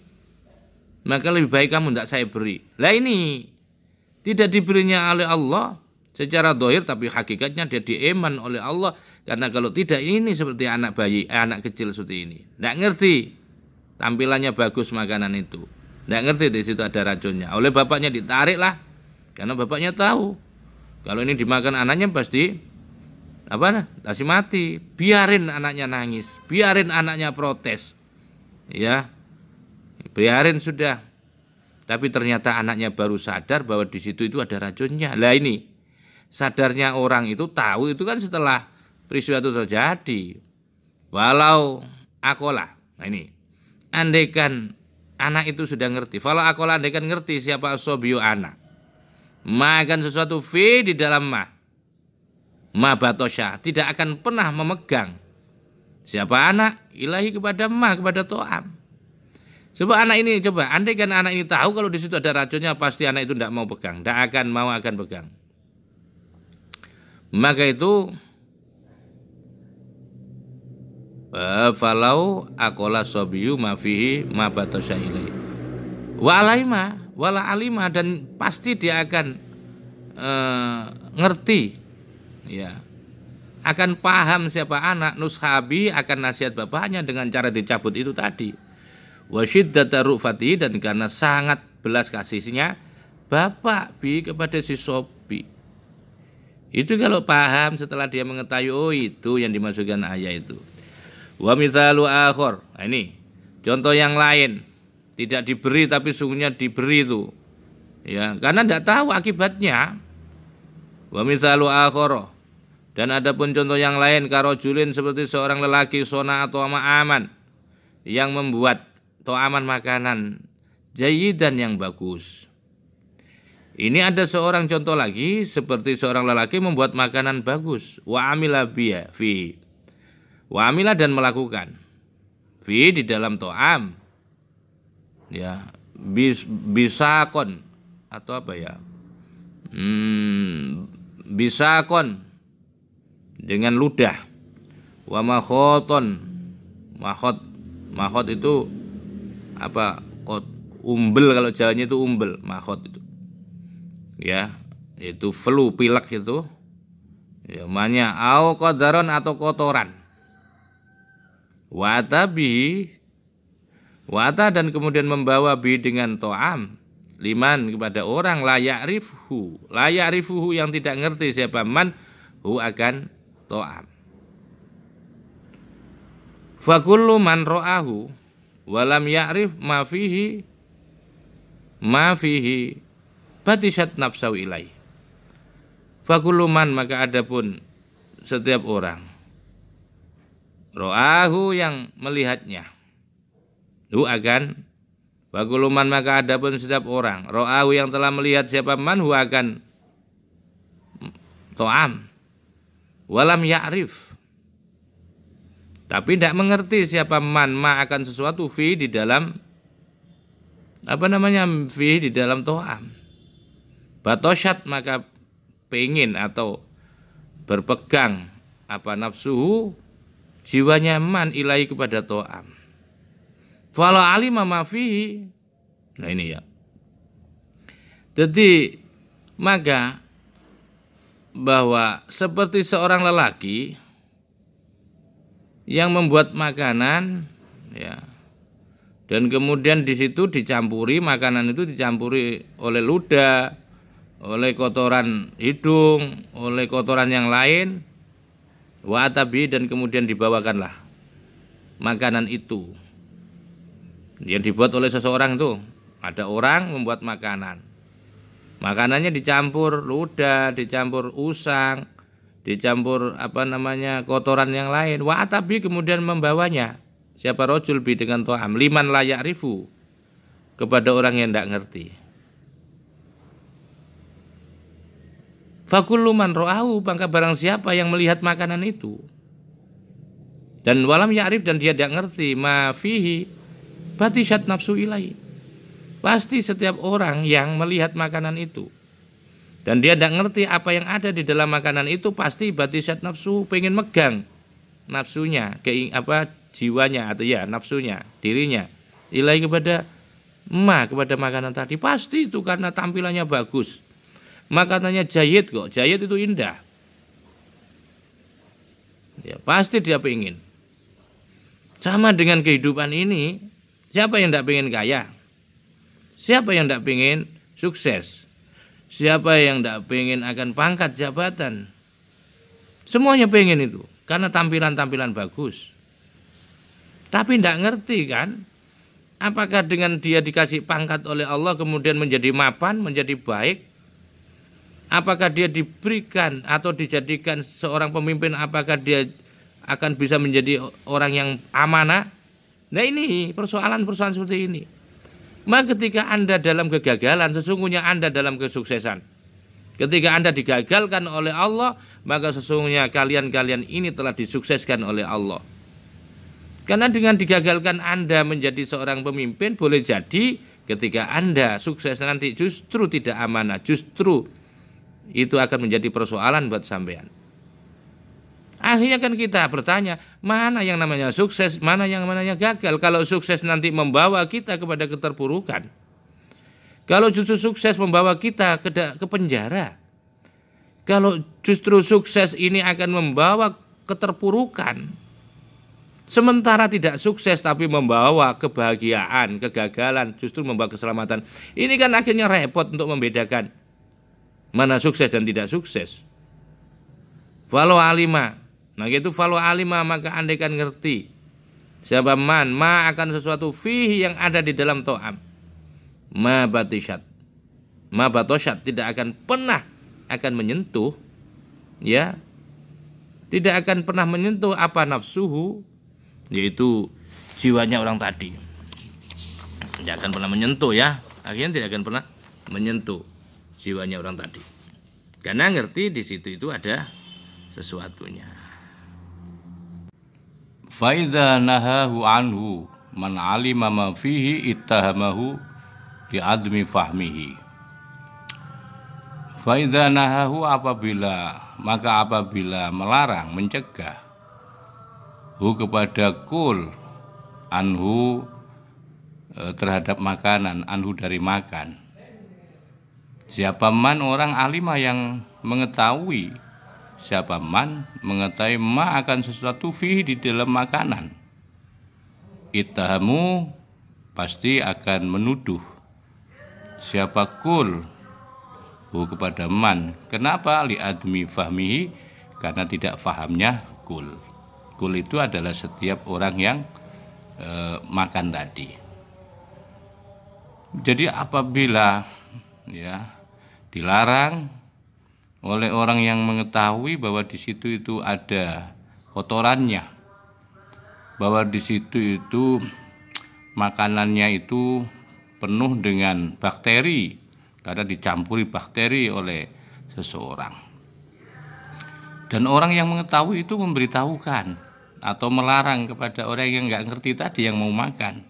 maka lebih baik kamu tidak saya beri. Lah ini tidak diberinya oleh Allah secara dohir, tapi hakikatnya dia dieman oleh Allah. Karena kalau tidak, ini seperti anak bayi, anak kecil seperti ini, tidak ngerti, tampilannya bagus makanan itu, tidak ngerti di situ ada racunnya. Oleh bapaknya ditarik lah, karena bapaknya tahu kalau ini dimakan anaknya pasti pasti mati. Biarin anaknya nangis, biarin anaknya protes, ya, biarin sudah. Tapi ternyata anaknya baru sadar bahwa di situ itu ada racunnya. Lah ini sadarnya orang itu tahu itu kan setelah peristiwa itu terjadi. Walau akola, nah ini, andaikan anak itu sudah ngerti, walau akola, andaikan ngerti siapa asobiu anak, makan sesuatu fi di dalam ma batosha, tidak akan pernah memegang siapa anak ilahi kepada kepada to'am. Coba anak ini, coba andaikan anak ini tahu kalau di situ ada racunnya, pasti anak itu tidak mau pegang, tidak akan pegang. Maka itu falau akola sobiyu mafihi ma batosha ilahi wa alaima wala alima, dan pasti dia akan ngerti, ya, akan paham siapa anak nushabi, akan nasihat bapaknya dengan cara dicabut itu tadi. Wasyiddata rufati, dan karena sangat belas kasihnya bapak bi kepada si Sobi. Itu kalau paham setelah dia mengetahui, oh itu yang dimasukkan ayat itu. Wa mithalu akhor, nah ini contoh yang lain, tidak diberi tapi sungguhnya diberi itu, ya, karena tidak tahu akibatnya. Wa mithalu akhor, dan adapun contoh yang lain, karojulin, seperti seorang lelaki, sona atau aman, yang membuat to'aman makanan jayidan yang bagus. Ini ada seorang contoh lagi, seperti seorang lelaki membuat makanan bagus, wa amila biya fi, wa amila, dan melakukan fi di dalam to'am, ya, bisakon atau apa ya, bisakon dengan ludah, wa makhoton, makhot itu apa, umbel, kalau Jawanya itu umbel, makhot itu, ya, itu flu, pilek itu, ya, namanya au qadaron atau kotoran, wata dan kemudian membawa bi dengan to'am, liman kepada orang layak rifuhu yang tidak ngerti siapa man hu akan to'am. Fakullu man ro'ahu walam ya'rif ma fihi batishat nafsahu ilaih. Fakullu man, maka adapun setiap orang, ro'ahu yang melihatnya, hu akan, fakullu man, maka adapun setiap orang, ro'ahu yang telah melihat siapa man hu akan to'am, walam ya'rif, tapi tidak mengerti siapa man ma akan sesuatu fi di dalam fi di dalam to'am, batoshat, maka pengen atau berpegang nafsuhu, jiwanya man ilahi kepada to'am, falau alima ma fihi. Nah ini ya, jadi maka bahwa seperti seorang lelaki yang membuat makanan, ya, Dan kemudian di situ dicampuri, makanan itu dicampuri oleh ludah, oleh kotoran hidung, oleh kotoran yang lain. Wa atabi, dan kemudian dibawakanlah makanan itu yang dibuat oleh seseorang itu. Ada orang membuat makanan. Makanannya dicampur ludah, dicampur usang, dicampur kotoran yang lain. Wa atabi, kemudian membawanya. Siapa rojul bi dengan to'am liman layak rifu, kepada orang yang tidak ngerti. Fakullu man ro'ahu, maka barang siapa yang melihat makanan itu dan walam ya'rif, dan dia tidak ngerti, ma fihi batishat nafsu ilai, pasti setiap orang yang melihat makanan itu dan dia tidak ngerti apa yang ada di dalam makanan itu, pasti batishat nafsu, pengen megang nafsunya, jiwanya atau ya nafsunya, dirinya ilai kepada makanan tadi. Pasti itu karena tampilannya bagus, makanannya jayid kok, jayid itu indah ya, pasti dia pengen. Sama dengan kehidupan ini, siapa yang tidak pengen kaya? Siapa yang tidak pengen sukses? Siapa yang tidak pengen akan pangkat jabatan? Semuanya pengen itu karena tampilan-tampilan bagus. Tapi tidak ngerti kan, apakah dengan dia dikasih pangkat oleh Allah kemudian menjadi mapan, menjadi baik? Apakah dia diberikan atau dijadikan seorang pemimpin, apakah dia akan bisa menjadi orang yang amanah? Nah, ini persoalan-persoalan seperti ini. Maka ketika Anda dalam kegagalan, sesungguhnya Anda dalam kesuksesan. Ketika Anda digagalkan oleh Allah, maka sesungguhnya kalian ini telah disukseskan oleh Allah. Karena dengan digagalkan Anda menjadi seorang pemimpin, boleh jadi ketika Anda sukses nanti justru tidak amanah, justru itu akan menjadi persoalan buat sampean. Akhirnya kan kita bertanya, mana yang namanya sukses, mana yang namanya gagal. Kalau sukses nanti membawa kita kepada keterpurukan, kalau justru sukses membawa kita ke penjara, kalau justru sukses ini akan membawa keterpurukan, sementara tidak sukses tapi membawa kebahagiaan, kegagalan, justru membawa keselamatan, ini kan akhirnya repot untuk membedakan mana sukses dan tidak sukses. Falau alima, nah itu falau alima, maka andaikan ngerti siapa man ma akan sesuatu fihi yang ada di dalam to'am, ma batoshat tidak akan pernah akan menyentuh, ya, tidak akan pernah menyentuh apa nafsuhu, yaitu jiwanya orang tadi, tidak akan pernah menyentuh, ya, akhirnya tidak akan pernah menyentuh jiwanya orang tadi, karena ngerti di situ itu ada sesuatunya. Faidha nahahu anhu man alima ma fihi ittahamahu li admi fahmihi. Faidha nahahu, apabila melarang, mencegah hu kepada kul anhu terhadap makanan, anhu dari makan. Siapa man orang alimah yang mengetahui, siapa man mengetahui ma akan sesuatu fihi di dalam makanan, ittahamu pasti akan menuduh siapa kul kepada man. Kenapa? Li admi fahmihi, karena tidak fahamnya kul. Kul itu adalah setiap orang yang makan tadi. Jadi apabila ya dilarang oleh orang yang mengetahui bahwa di situ itu ada kotorannya, bahwa di situ itu makanannya itu penuh dengan bakteri karena dicampuri bakteri oleh seseorang, dan orang yang mengetahui itu memberitahukan atau melarang kepada orang yang nggak ngerti tadi yang mau makan,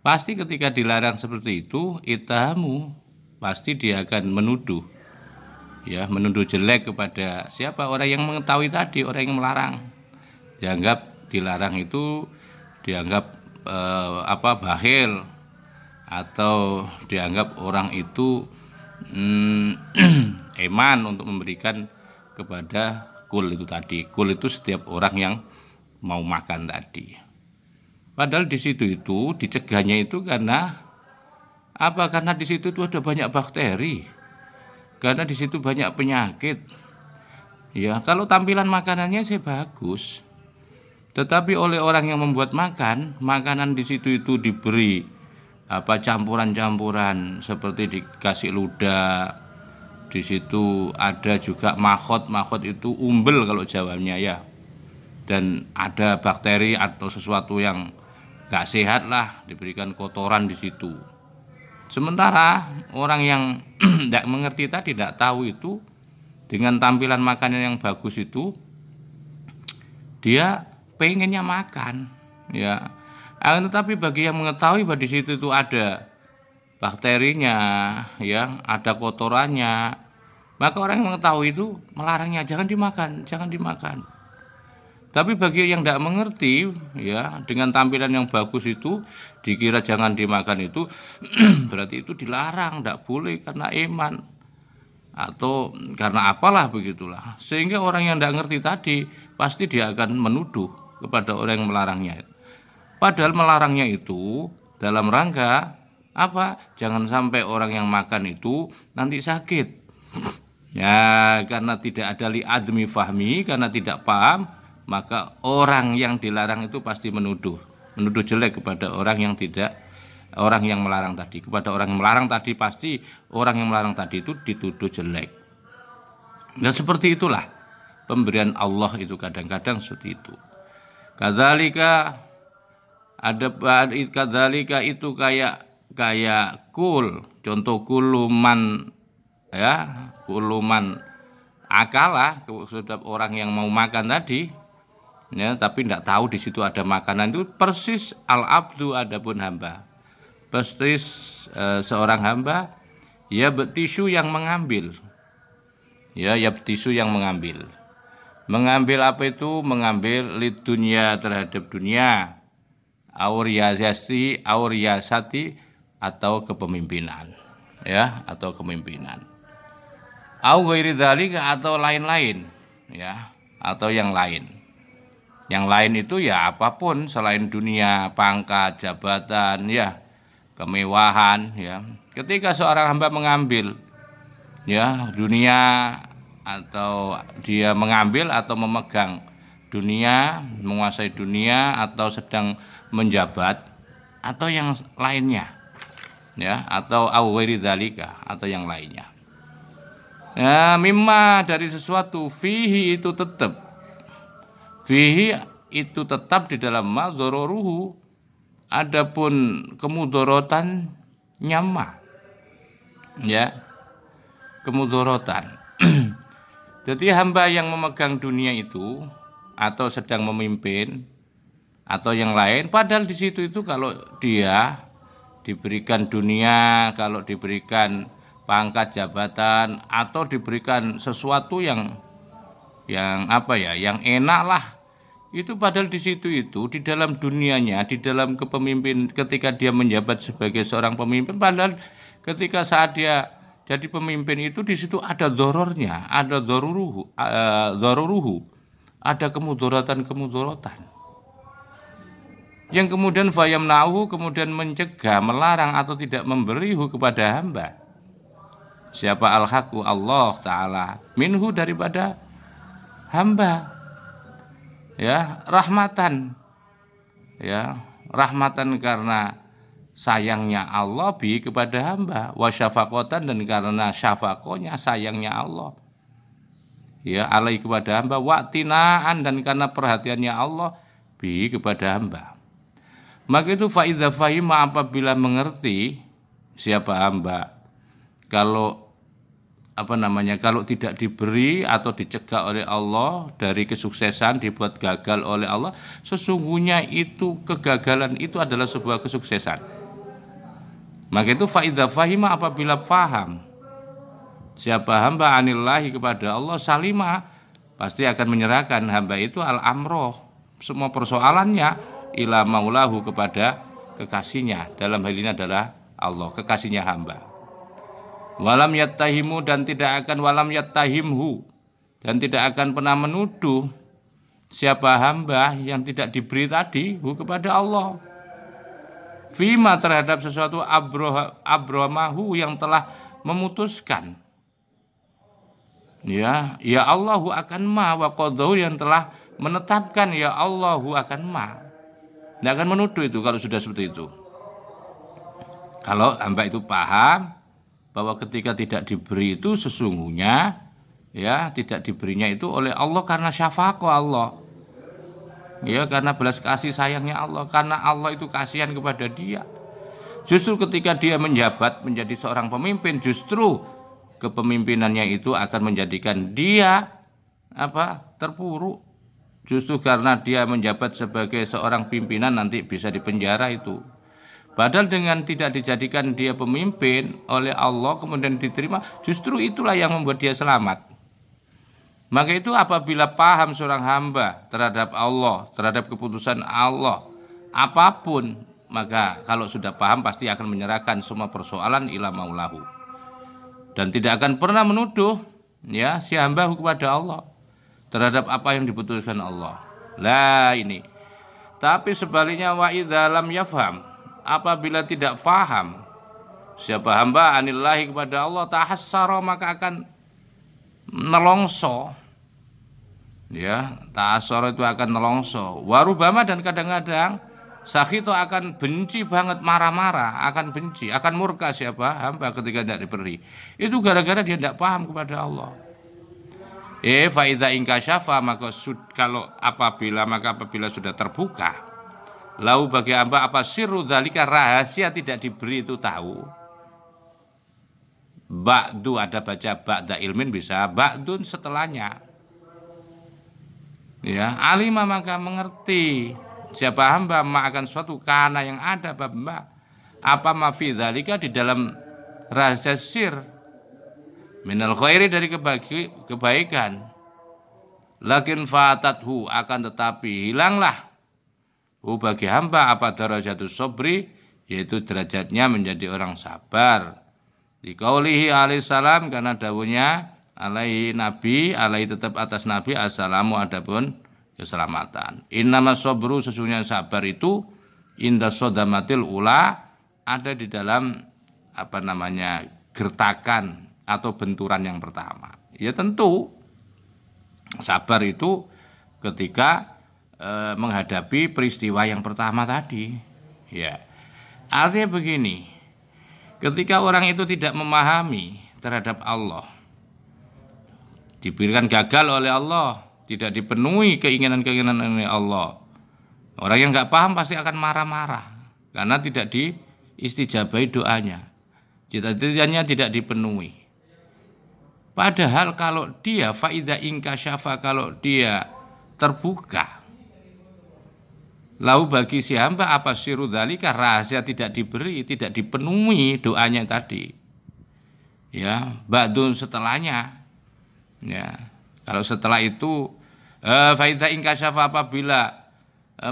pasti ketika dilarang seperti itu itamu, pasti dia akan menuduh, ya, menuduh jelek kepada siapa? Orang yang mengetahui tadi, orang yang melarang. Dianggap dilarang itu dianggap bakhil, atau dianggap orang itu eman untuk memberikan kepada kul itu tadi. Kul itu setiap orang yang mau makan tadi. Padahal di situ itu dicegahnya itu karena apa? Karena di situ itu ada banyak bakteri. Karena di situ banyak penyakit. Ya, kalau tampilan makanannya sih bagus. Tetapi oleh orang yang membuat makanan di situ itu diberi apa campuran-campuran seperti dikasih ludah. Di situ ada juga mahot itu umbel kalau Jawanya ya. Dan ada bakteri atau sesuatu yang gak sehat lah, diberikan kotoran di situ. Sementara orang yang tidak mengerti tadi, tidak tahu itu, dengan tampilan makanan yang bagus itu, dia pengennya makan, ya. Tetapi bagi yang mengetahui bahwa di situ itu ada bakterinya, ya, ada kotorannya, maka orang yang mengetahui itu melarangnya, jangan dimakan, jangan dimakan. Tapi bagi yang tidak mengerti, ya, dengan tampilan yang bagus itu dikira jangan dimakan itu berarti itu dilarang, tidak boleh karena iman atau karena apalah begitulah. Sehingga orang yang tidak ngerti tadi pasti dia akan menuduh kepada orang yang melarangnya. Padahal melarangnya itu dalam rangka apa? Jangan sampai orang yang makan itu nanti sakit. Ya, karena tidak ada li'admi fahmi, karena tidak paham, maka orang yang dilarang itu pasti menuduh jelek kepada orang yang melarang tadi. Kepada orang yang melarang tadi pasti orang yang melarang tadi itu dituduh jelek. Dan seperti itulah pemberian Allah itu kadang-kadang seperti itu. Kadzalika itu kayak kul, contoh kuluman, ya, kuluman akala, setiap orang yang mau makan tadi, ya, tapi tidak tahu di situ ada makanan itu persis al-abdu adapun hamba. Persis seorang hamba ya betisu yang mengambil. Ya betisu yang mengambil. Mengambil apa itu? Mengambil lid dunya terhadap dunia. Auriyasati atau kepemimpinan. Ya, atau kepemimpinan. Au ghairi dzalika atau lain-lain, ya, atau yang lain. Yang lain itu ya apapun selain dunia, pangkat, jabatan, ya, kemewahan, ya. Ketika seorang hamba mengambil, ya, dunia atau dia mengambil atau memegang dunia, menguasai dunia atau sedang menjabat atau yang lainnya, ya, atau au ghairi dzalika atau yang lainnya. Ya, mimma dari sesuatu fihi itu tetap di dalam madzororuhu, adapun kemudorotan nyama, ya, kemudorotan. Jadi hamba yang memegang dunia itu atau sedang memimpin atau yang lain, padahal di situ itu kalau dia diberikan dunia, kalau diberikan pangkat jabatan atau diberikan sesuatu yang apa ya, yang enak lah, itu padahal di situ itu di dalam dunianya, di dalam kepemimpin, ketika dia menjabat sebagai seorang pemimpin, padahal ketika saat dia jadi pemimpin itu di situ ada dorornya, ada doruruhu, ada kemudorotan yang kemudian fayamnahu, kemudian mencegah, melarang atau tidak memberihu kepada hamba. Siapa al-haqu? Allah Ta'ala minhu, daripada hamba, ya, rahmatan, ya, rahmatan karena sayangnya Allah bi kepada hamba, wa syafaqatan, dan karena syafaqohnya, sayangnya Allah, ya, alai kepada hamba, wa tinaan, dan karena perhatiannya Allah bi kepada hamba. Maka itu faidza fahima, apabila mengerti siapa hamba, kalau kalau tidak diberi atau dicegah oleh Allah dari kesuksesan, dibuat gagal oleh Allah, sesungguhnya itu kegagalan itu adalah sebuah kesuksesan. Maka itu faidza fahima, apabila faham siapa hamba anillahi kepada Allah, salima, pasti akan menyerahkan hamba itu al-amroh, semua persoalannya, ila maulahu, kepada kekasihnya, dalam hal ini adalah Allah, kekasihnya hamba. Walam yattahimu, dan tidak akan walam yattahimhu, dan tidak akan pernah menuduh siapa hamba yang tidak diberi tadi kepada Allah. Fima terhadap sesuatu abramahu yang telah memutuskan. Ya Allahu akan ma wa qadahu yang telah menetapkan ya Allahu akan ma. Tidak akan menuduh itu kalau sudah seperti itu. Kalau hamba itu paham bahwa ketika tidak diberi itu sesungguhnya ya tidak diberinya itu oleh Allah karena syafaqah Allah. Ya karena belas kasih sayangnya Allah, karena Allah itu kasihan kepada dia. Justru ketika dia menjabat menjadi seorang pemimpin, justru kepemimpinannya itu akan menjadikan dia terpuruk. Justru karena dia menjabat sebagai seorang pimpinan nanti bisa dipenjara itu. Padahal dengan tidak dijadikan dia pemimpin oleh Allah kemudian diterima, justru itulah yang membuat dia selamat. Maka itu apabila paham seorang hamba terhadap Allah, terhadap keputusan Allah, apapun, maka kalau sudah paham pasti akan menyerahkan semua persoalan ila maulahu. Dan tidak akan pernah menuduh ya si hamba kepada Allah terhadap apa yang diputuskan Allah. Lah ini. Tapi sebaliknya wa idza lam yafham, apabila tidak paham siapa hamba anillahi kepada Allah tahassara maka akan nelongso. Ya, tahassara itu akan nelongso. Warubama dan kadang-kadang sakhito akan benci banget, marah-marah, akan benci, akan murka siapa hamba ketika tidak diberi. Itu gara-gara dia tidak paham kepada Allah. Fa idza inkasyafa maka kalau apabila sudah terbuka, lau bagi hamba apa sirru dzalika rahasia tidak diberi itu tahu. Ba'du ada baca ba'da ilmin bisa, ba'dun setelahnya. Ya, alima maka mengerti siapa hamba akan suatu kana yang ada apa mafi dzalika di dalam rahasia sir minal khairi dari kebaikan, lakin fatathu akan tetapi hilanglah bagi hamba apa darajatus sabri yaitu derajatnya menjadi orang sabar. Di qaulihi alaihi salam karena dawuhnya alaihi nabi alaihi tetap atas nabi assalamu adapun keselamatan. Innamas sabru sesungguhnya sabar itu inda sodamatil ula ada di dalam gertakan atau benturan yang pertama. Ya tentu sabar itu ketika menghadapi peristiwa yang pertama tadi. Ya. Artinya begini, ketika orang itu tidak memahami terhadap Allah, diberikan gagal oleh Allah, tidak dipenuhi keinginan-keinginan oleh Allah, orang yang nggak paham pasti akan marah-marah karena tidak diistijabahi doanya, cita-citanya tidak dipenuhi. Padahal kalau dia faida inkasyafa, kalau dia terbuka, lau bagi si hamba apa siru dzalika rahasia tidak diberi, tidak dipenuhi doanya tadi. Ya, ba'dun setelahnya. Ya, kalau setelah itu faida inkasyafa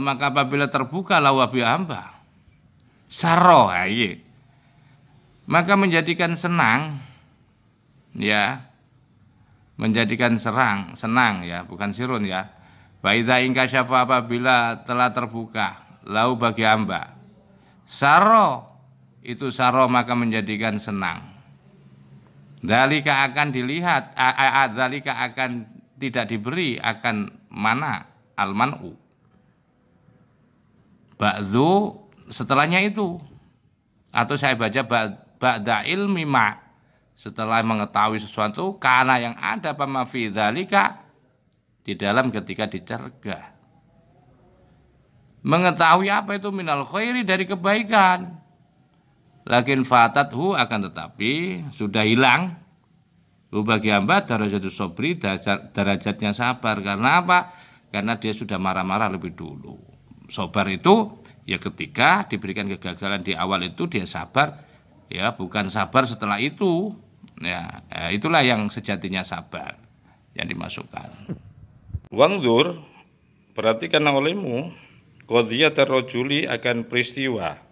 maka apabila terbuka lau bagi hamba sarro maka menjadikan senang, ya, menjadikan senang ya, bukan sirun ya. Faida inkasyafa apabila telah terbuka lau bagi hamba sarro itu sarro maka menjadikan senang. Dzalika akan dilihat, dzalika akan tidak diberi, akan mana al-man'u. Ba'dzu setelahnya itu, atau saya baca ba'da ilmi ma, setelah mengetahui sesuatu karena yang ada pama fi dzalika di dalam ketika dicergah. Mengetahui apa itu minal khairi dari kebaikan. Lakin fatathu akan tetapi sudah hilang bagi hamba darajatus sabri derajatnya sabar. Karena apa? Karena dia sudah marah-marah lebih dulu. Sabar itu ya ketika diberikan kegagalan di awal itu dia sabar, ya bukan sabar setelah itu. Ya, itulah yang sejatinya sabar yang dimasukkan. Wangdur, perhatikan olehmu qadhiyatar rajuli akan peristiwa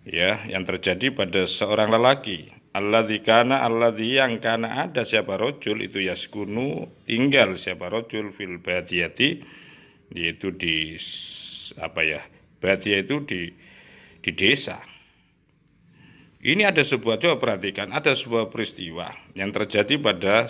ya yang terjadi pada seorang lelaki, alladzi yang kana ada siapa rajul itu yaskunu tinggal siapa rajul fil badiyati yaitu di Badia itu di desa. Ini ada sebuah, coba perhatikan, ada sebuah peristiwa yang terjadi pada